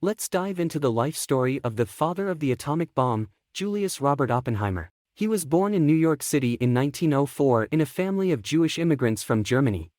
Let's dive into the life story of the father of the atomic bomb, Julius Robert Oppenheimer. He was born in New York City in 1904 in a family of Jewish immigrants from Germany.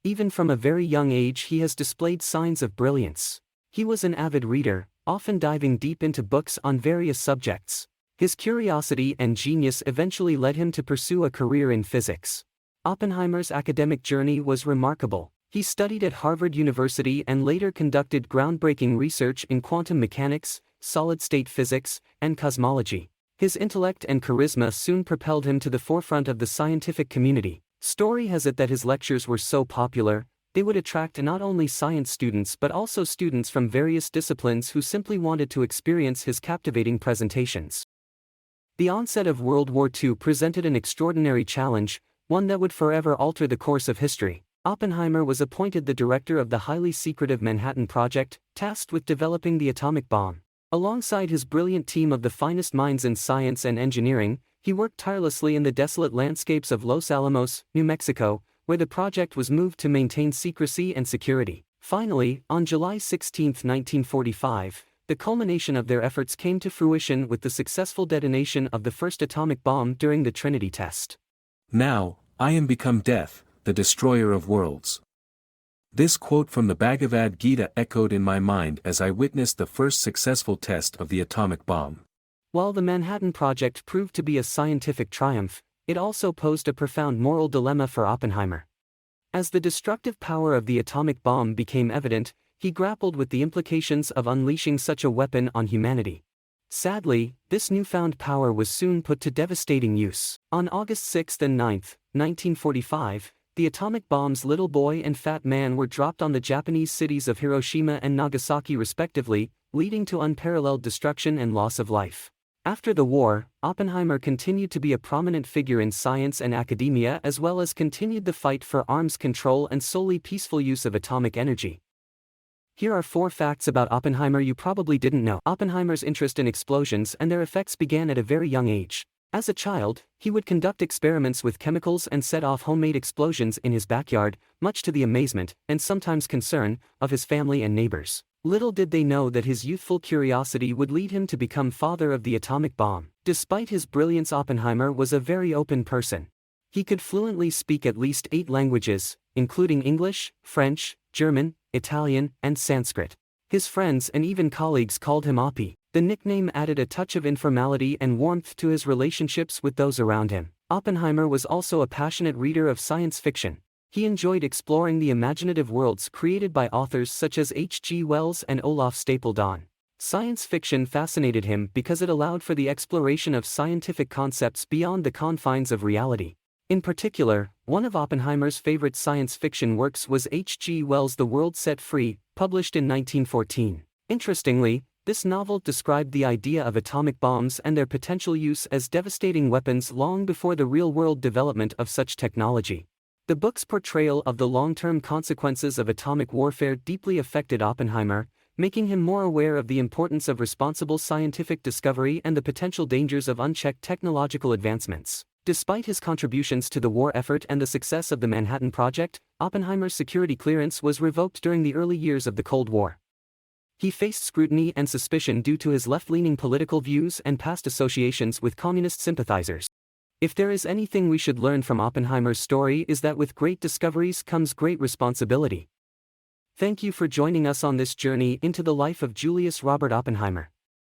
Even from a very young age he has displayed signs of brilliance. He was an avid reader, often diving deep into books on various subjects. His curiosity and genius eventually led him to pursue a career in physics. Oppenheimer's academic journey was remarkable. He studied at Harvard University and later conducted groundbreaking research in quantum mechanics, solid-state physics, and cosmology. His intellect and charisma soon propelled him to the forefront of the scientific community. Story has it that his lectures were so popular, they would attract not only science students but also students from various disciplines who simply wanted to experience his captivating presentations. The onset of World War II presented an extraordinary challenge, one that would forever alter the course of history. Oppenheimer was appointed the director of the highly secretive Manhattan Project, tasked with developing the atomic bomb. Alongside his brilliant team of the finest minds in science and engineering, he worked tirelessly in the desolate landscapes of Los Alamos, New Mexico, where the project was moved to maintain secrecy and security. Finally, on July 16, 1945, the culmination of their efforts came to fruition with the successful detonation of the first atomic bomb during the Trinity test. Now, I am become death, the destroyer of worlds. This quote from the Bhagavad Gita echoed in my mind as I witnessed the first successful test of the atomic bomb. While the Manhattan Project proved to be a scientific triumph, it also posed a profound moral dilemma for Oppenheimer. As the destructive power of the atomic bomb became evident, he grappled with the implications of unleashing such a weapon on humanity. Sadly, this newfound power was soon put to devastating use. On August 6 and 9, 1945, the atomic bomb's little boy and fat man were dropped on the Japanese cities of Hiroshima and Nagasaki respectively, leading to unparalleled destruction and loss of life. After the war, Oppenheimer continued to be a prominent figure in science and academia as well as continued the fight for arms control and solely peaceful use of atomic energy. Here are 4 facts about Oppenheimer you probably didn't know. Oppenheimer's interest in explosions and their effects began at a very young age. As a child, he would conduct experiments with chemicals and set off homemade explosions in his backyard, much to the amazement, and sometimes concern, of his family and neighbors. Little did they know that his youthful curiosity would lead him to become father of the atomic bomb. Despite his brilliance, Oppenheimer was a very open person. He could fluently speak at least 8 languages, including English, French, German, Italian, and Sanskrit. His friends and even colleagues called him Oppie. The nickname added a touch of informality and warmth to his relationships with those around him. Oppenheimer was also a passionate reader of science fiction. He enjoyed exploring the imaginative worlds created by authors such as H.G. Wells and Olaf Stapledon. Science fiction fascinated him because it allowed for the exploration of scientific concepts beyond the confines of reality. In particular, one of Oppenheimer's favorite science fiction works was H.G. Wells' The World Set Free, published in 1914. Interestingly, this novel described the idea of atomic bombs and their potential use as devastating weapons long before the real-world development of such technology. The book's portrayal of the long-term consequences of atomic warfare deeply affected Oppenheimer, making him more aware of the importance of responsible scientific discovery and the potential dangers of unchecked technological advancements. Despite his contributions to the war effort and the success of the Manhattan Project, Oppenheimer's security clearance was revoked during the early years of the Cold War. He faced scrutiny and suspicion due to his left-leaning political views and past associations with communist sympathizers. If there is anything we should learn from Oppenheimer's story is that with great discoveries comes great responsibility. Thank you for joining us on this journey into the life of Julius Robert Oppenheimer.